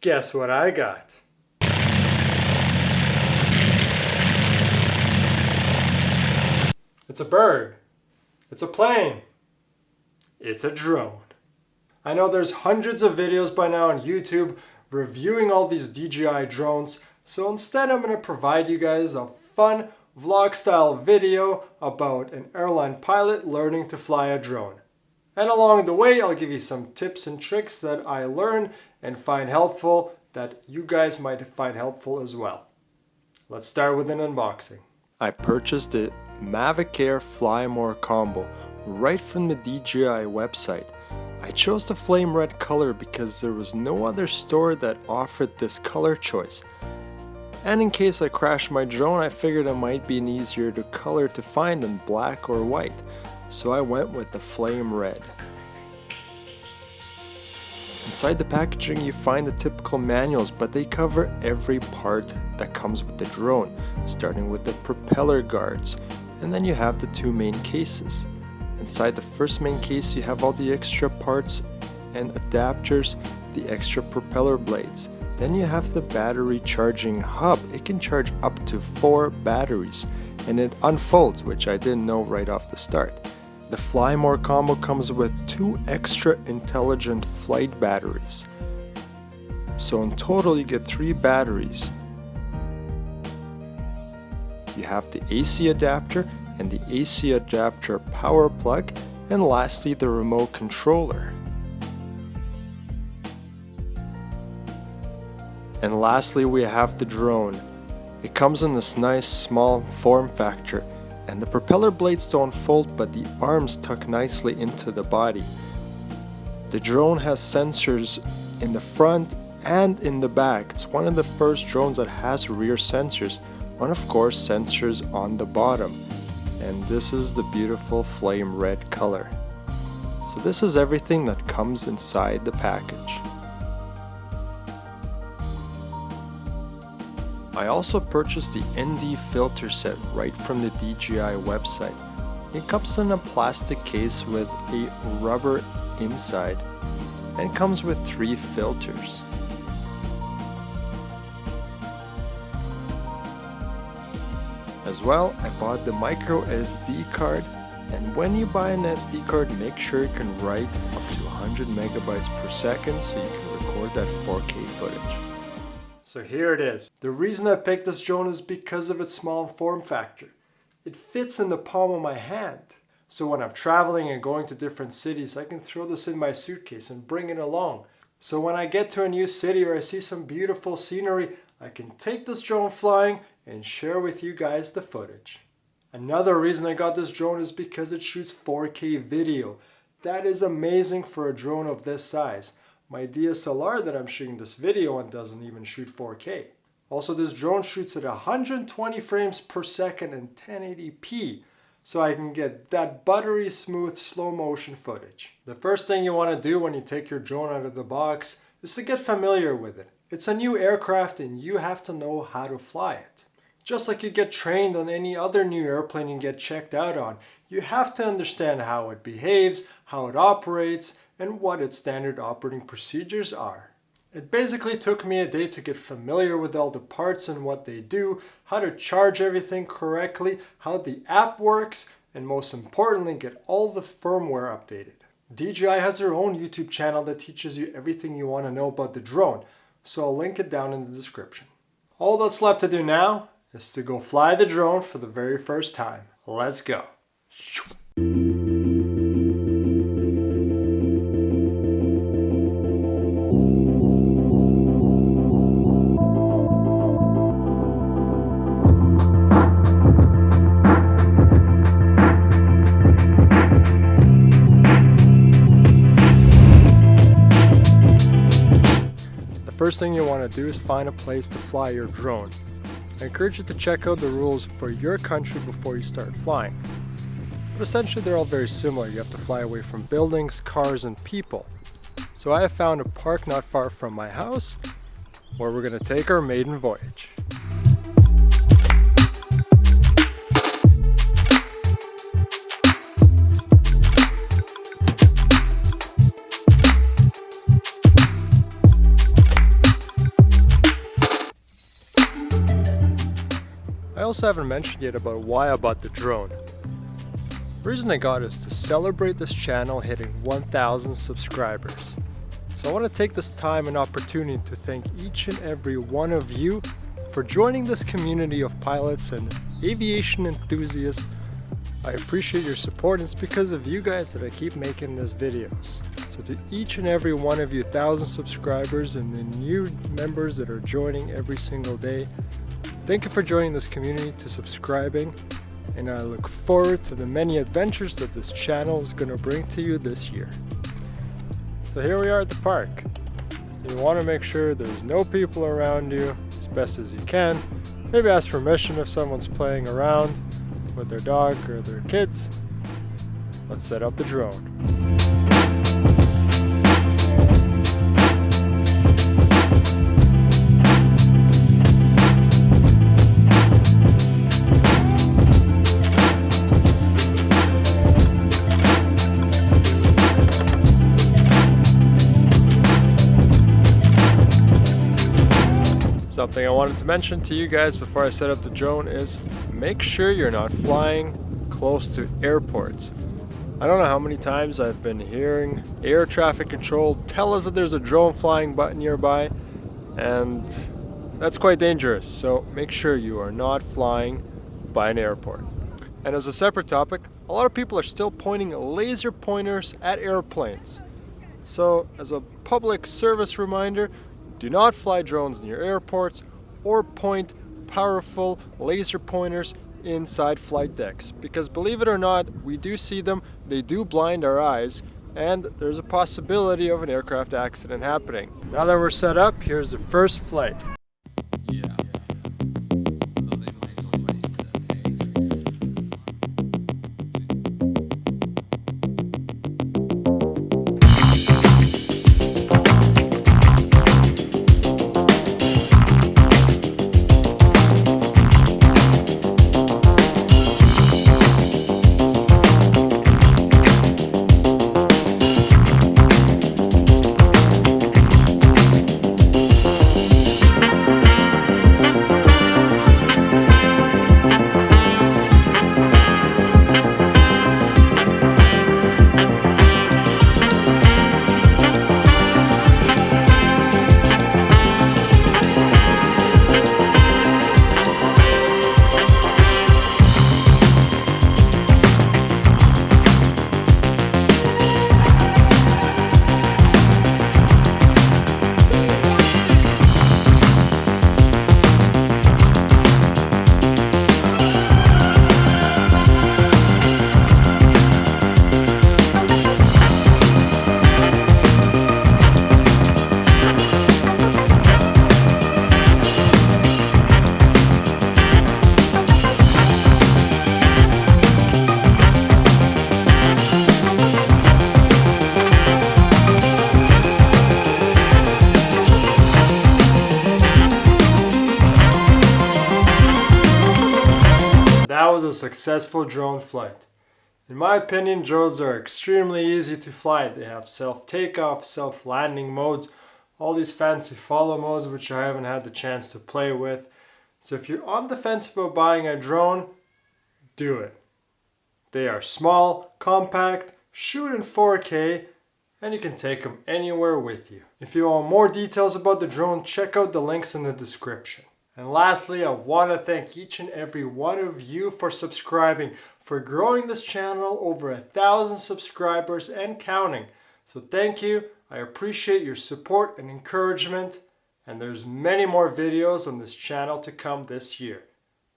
Guess what I got? It's a bird. It's a plane. It's a drone. I know there's hundreds of videos by now on YouTube reviewing all these DJI drones, so instead I'm going to provide you guys a fun vlog style video about an airline pilot learning to fly a drone. And along the way I'll give you some tips and tricks that I learn and find helpful that you guys might find helpful as well. Let's start with an unboxing. I purchased the Mavic Air Fly More combo right from the DJI website. I chose the flame red color because there was no other store that offered this color choice. And in case I crashed my drone, I figured it might be an easier color to find than black or white, so I went with the flame red. Inside the packaging you find the typical manuals, but they cover every part that comes with the drone, starting with the propeller guards, and then you have the two main cases. Inside the first main case you have all the extra parts and adapters, the extra propeller blades. Then you have the battery charging hub. It can charge up to 4 batteries and it unfolds, which I didn't know right off the start. The Fly More combo comes with 2 extra intelligent flight batteries. So in total you get 3 batteries. You have the AC adapter and the AC adapter power plug, and lastly the remote controller. And lastly we have the drone. It comes in this nice small form factor, and the propeller blades don't fold but the arms tuck nicely into the body. The drone has sensors in the front and in the back. It's one of the first drones that has rear sensors, and of course sensors on the bottom. And this is the beautiful flame red color. So this is everything that comes inside the package. I also purchased the ND filter set right from the DJI website. It comes in a plastic case with a rubber inside and comes with 3 filters. As well, I bought the micro SD card, and when you buy an SD card, make sure you can write up to 100 megabytes per second so you can record that 4K footage. So here it is. The reason I picked this drone is because of its small form factor. It fits in the palm of my hand. So when I'm traveling and going to different cities, I can throw this in my suitcase and bring it along. So when I get to a new city or I see some beautiful scenery, I can take this drone flying and share with you guys the footage. Another reason I got this drone is because it shoots 4K video. That is amazing for a drone of this size. My DSLR that I'm shooting this video on doesn't even shoot 4K. Also, this drone shoots at 120 frames per second and 1080p, so I can get that buttery smooth slow motion footage. The first thing you want to do when you take your drone out of the box is to get familiar with it. It's a new aircraft and you have to know how to fly it. Just like you get trained on any other new airplane you get checked out on, you have to understand how it behaves, how it operates, and what its standard operating procedures are. It basically took me a day to get familiar with all the parts and what they do, how to charge everything correctly, how the app works, and most importantly, get all the firmware updated. DJI has their own YouTube channel that teaches you everything you want to know about the drone, so I'll link it down in the description. All that's left to do now is to go fly the drone for the very first time. Let's go. The first thing you want to do is find a place to fly your drone. I encourage you to check out the rules for your country before you start flying. But essentially they're all very similar. You have to fly away from buildings, cars, and people. So I have found a park not far from my house where we're going to take our maiden voyage. also haven't mentioned yet about why I bought the drone. The reason I got it is to celebrate this channel hitting 1,000 subscribers. So I want to take this time and opportunity to thank each and every one of you for joining this community of pilots and aviation enthusiasts. I appreciate your support, and it's because of you guys that I keep making these videos. So to each and every one of you 1,000 subscribers and the new members that are joining every single day, thank you for joining this community, to subscribing, and I look forward to the many adventures that this channel is going to bring to you this year. So here we are at the park. You want to make sure there's no people around you as best as you can. Maybe ask permission if someone's playing around with their dog or their kids. Let's set up the drone. Something I wanted to mention to you guys before I set up the drone is make sure you're not flying close to airports. I don't know how many times I've been hearing air traffic control tell us that there's a drone flying nearby, and that's quite dangerous. So make sure you are not flying by an airport. And as a separate topic, a lot of people are still pointing laser pointers at airplanes. So as a public service reminder, do not fly drones near airports or point powerful laser pointers inside flight decks, because believe it or not, we do see them, they do blind our eyes, and there's a possibility of an aircraft accident happening. Now that we're set up, here's the first flight. That was a successful drone flight. In my opinion, drones are extremely easy to fly. They have self-takeoff, self-landing modes, all these fancy follow modes which I haven't had the chance to play with. So if you're on the fence about buying a drone, do it. They are small, compact, shoot in 4K, and you can take them anywhere with you. If you want more details about the drone, check out the links in the description. And lastly, I want to thank each and every one of you for subscribing, for growing this channel over 1,000 subscribers and counting. So thank you. I appreciate your support and encouragement. And there's many more videos on this channel to come this year.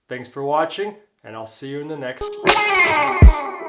Thanks for watching, and I'll see you in the next one.